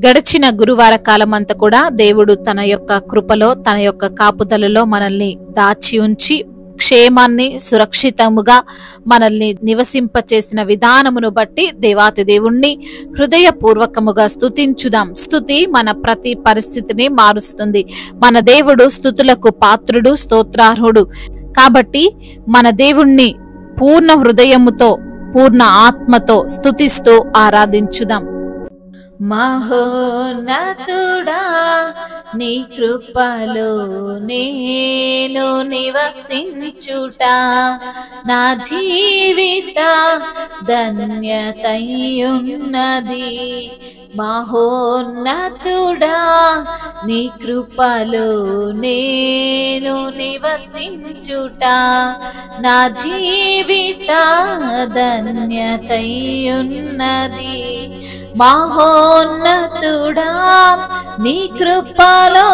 గడిచిన గురువార కాలం అంతా కూడా దేవుడు తన యొక్క కృపలో, తన యొక్క కాపుదలలో మనల్ని దాచి ఉంచి క్షేమాన్ని, సురక్షితముగా మనల్ని నివసింపచేసిన విధానమును బట్టి దేవాతి దేవుణ్ణి హృదయపూర్వకముగా స్తుతించుదాం. స్తుతి మన ప్రతి పరిస్థితిని మారుస్తుంది. మన దేవుడు స్తుతులకు పాత్రుడు, స్తోత్రార్హుడు. కాబట్టి మన దేవుణ్ణి పూర్ణ హృదయముతో, పూర్ణ ఆత్మతో స్తుతిస్తూ ఆరాధించుదాం. మహోన్నతుడా, నీ కృపలో నేను నివసించుట నా జీవిత ధన్యతయున్నది. మహోన్నతుడా, నీ కృపలో నేను నివసించుట నా జీవిత ధన్యతయున్నది. మహోన్నతుడా, నీ కృపలో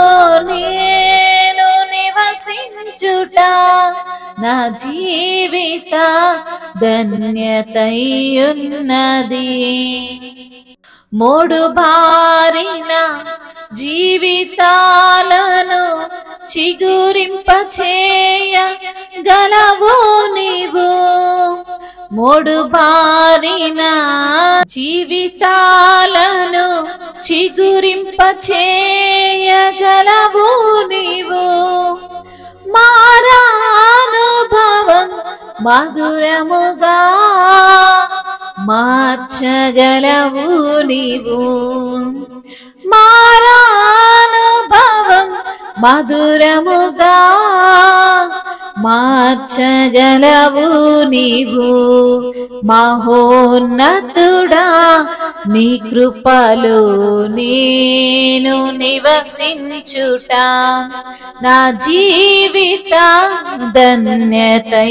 నేను నివసించుట నా జీవిత ధన్యతయున్నది. మోడు బారిన జీవితాలను చిగురింపచేయగలవు నీవు. మోడు బారిన జీవితాలను చిగురింపచేయగలవు నీవు. మారానుభవం మధురముగా మార్చగలవు నీవు. మారానుభవం మధురముగా మార్చగలవు నీవు. మహోన్నతుడా, నీ కృపలో నేను నివసించుట నా జీవిత ధన్యతయున్నది.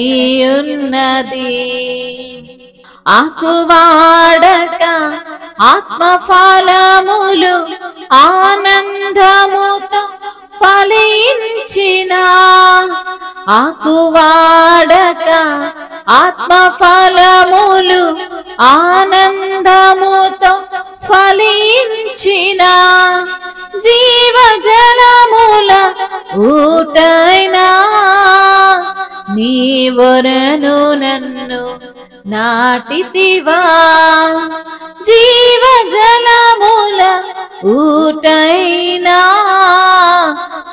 ఆకువాడక ఆత్మఫలములు ఆనందముతో ఫలించిన, ఆకువాడక ఆత్మఫలములు ఆనందముతో ఫలించిన జీవజలముల ఊటైనా నీవరను నన్ను నాటితివా. జీవజలముల ఊటైనా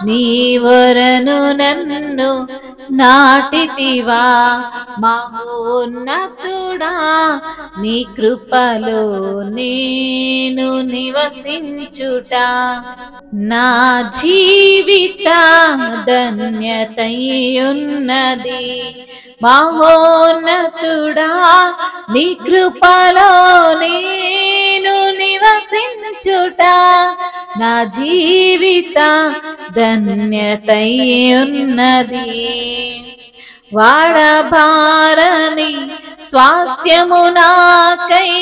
నీవరను నన్ను నాటితివా. మహోన్నతుడా, నీ కృపలో నేను నివసించుట నా జీవిత ధన్యతయున్నది. మహోన్నతుడా, నీ కృపలో నేను నివసించుట నా జీవిత ధన్యతయున్నది. వాడబారని స్వాస్థ్యము నాకై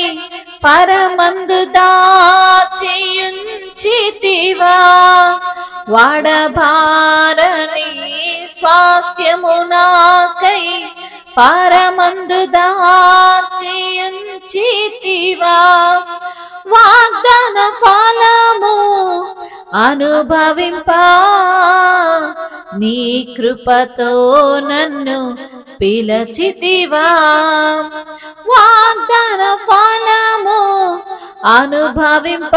పరమందు దాచియుంచితివా. వాడబారని స్వాస్థ్యము నాకై పరమందు దాచియుంచితివా. వాగ్దాన ఫలము అనుభవింప నీ కృపతో నన్ను పిలచితివా. వాగ్దాన ఫలము అనుభవింప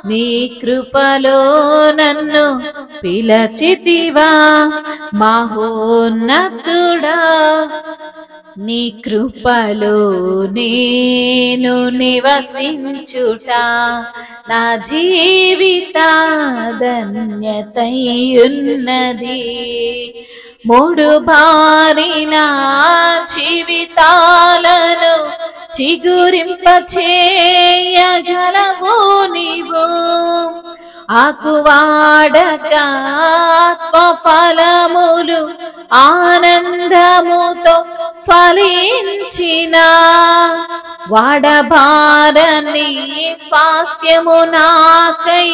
నీ కృపలో నన్ను పిలచితివా. మహోన్నతుడా, నీ కృపలో నేను నివసించుట నా జీవిత ధన్యతయున్నది. మూడు బారిన జీవితాలను చిగురింపచేయగలవు నీవు. ఆకువాడక ఆత్మఫలములు ఆనందముతో ఫలించిన, వాడబారని స్వాస్థ్యము నాకై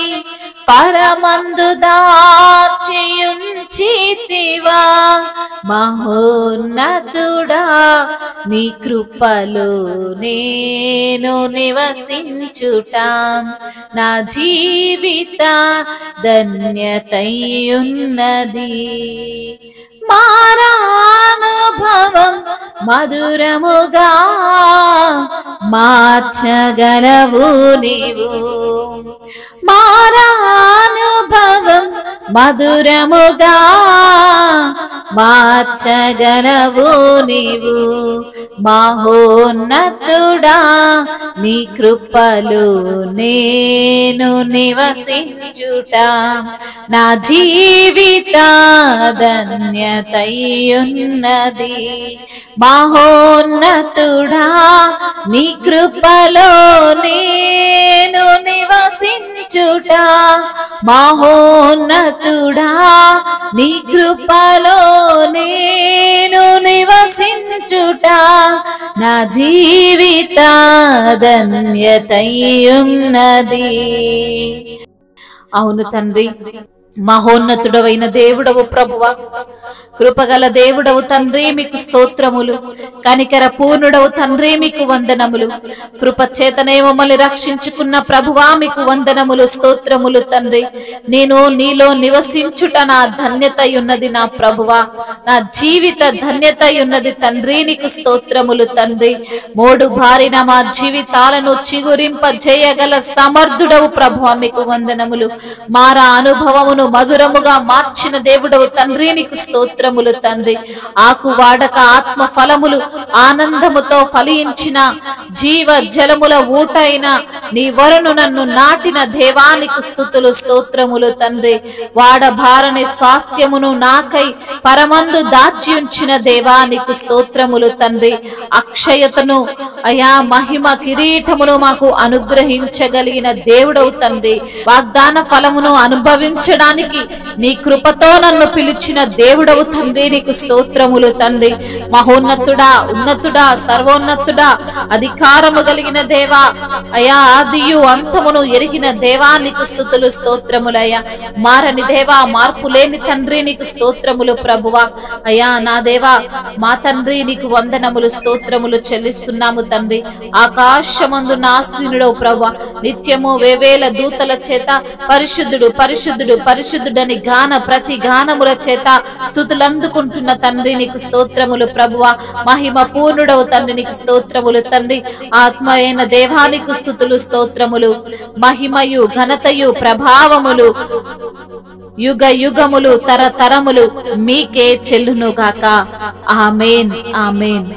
పరమందు దాచియుంచితివా మహోన్నతుడా నీ కృపలో నేను నివసించుట నా జీవిత ధన్యతయున్నది మారానుభవం మధురముగా మార్చగలవు నీవు మారానుభవం మధురముగా మార్చగలవు నీవు మహోన్నతుడా నీ కృపలో నేను నివసించుట నా జీవిత ధన్యతయున్నది మహోన్నతుడా నీ కృపలో నేను నివసించుట మహోన్నతుడా నీ కృపలో నేను నివసించుట నా జీవిత ధన్యతయున్నది. అవును తండ్రి, మహోన్నతుడవైన దేవుడవు ప్రభువా, కృపగల దేవుడవు తండ్రి మీకు స్తోత్రములు. కనికర పూర్ణుడవు తండ్రి మీకు వందనములు. కృప చేతనే మమ్మల్ని రక్షించుకున్న ప్రభువా మీకు వందనములు, స్తోత్రములు తండ్రి. నేను నీలో నివసించుట నా ధన్యతయున్నది నా ప్రభువా, నా జీవిత ధన్యతయున్నది తండ్రి, నీకు స్తోత్రములు తండ్రి. మోడు బారిన మా జీవితాలను చిగురింపజేయగల సమర్థుడవు ప్రభువా మీకు వందనములు. మారా అనుభవమును మధురముగా మార్చిన దేవుడవు తండ్రి, నీకు స్తోత్రములు తండ్రి. ఆకు వాడక ఆత్మ ఫలములు ఆనందముతో ఫలించిన జీవ జలముల ఊటైన నీ వరును నన్ను నాటిన దేవానికి స్తుతులు, స్తోత్రములు తండ్రి. వాడబారని స్వాస్థ్యమును నాకై పరమందు దాచి ఉంచిన దేవానికి స్తోత్రములు తండ్రి. అక్షయతను అయా మహిమ కిరీటమును మాకు అనుగ్రహించగలిగిన దేవుడవు తండ్రి. వాగ్దాన ఫలమును అనుభవించడానికి నీ కృపతో నన్ను పిలిచిన దేవుడవు తండ్రి, నీకు స్తోత్రములు తండ్రి. మహోన్నతుడా, ఉన్నతుడా, సర్వోన్నతుడా, అధికారము కలిగిన దేవా, అయా ఆదియు అంతమును ఎరిగిన దేవా నీకు స్తుతులు, స్తోత్రములయ్యా. మారని దేవా, మార్పు లేని తండ్రి నీకు స్తోత్రములు ప్రభువా. అయ్యా నా దేవా, మా తండ్రి నీకు వందనములు, స్తోత్రములు చెల్లిస్తున్నాము తండ్రి. ఆకాశమందు నాస్తినుడవు ప్రభువా, నిత్యము వేవేల దూతల చేత పరిశుద్ధుడు పరిశుద్ధుడు పరిశుద్ధుడని ప్రతి గానముల చేత స్తుతులు అందుకుంటున్న తండ్రి నీకు స్తోత్రములు ప్రభువా. మహిమ పూర్ణుడవు తండ్రి నీకు స్తోత్రములు తండ్రి. ఆత్మ అయిన దేవానికి స్తుతులు, స్తోత్రములు. మహిమయు ఘనతయు ప్రభావములు యుగ యుగములు తరతరములు మీకే చెల్లును గాక. ఆమేన్, ఆమేన్.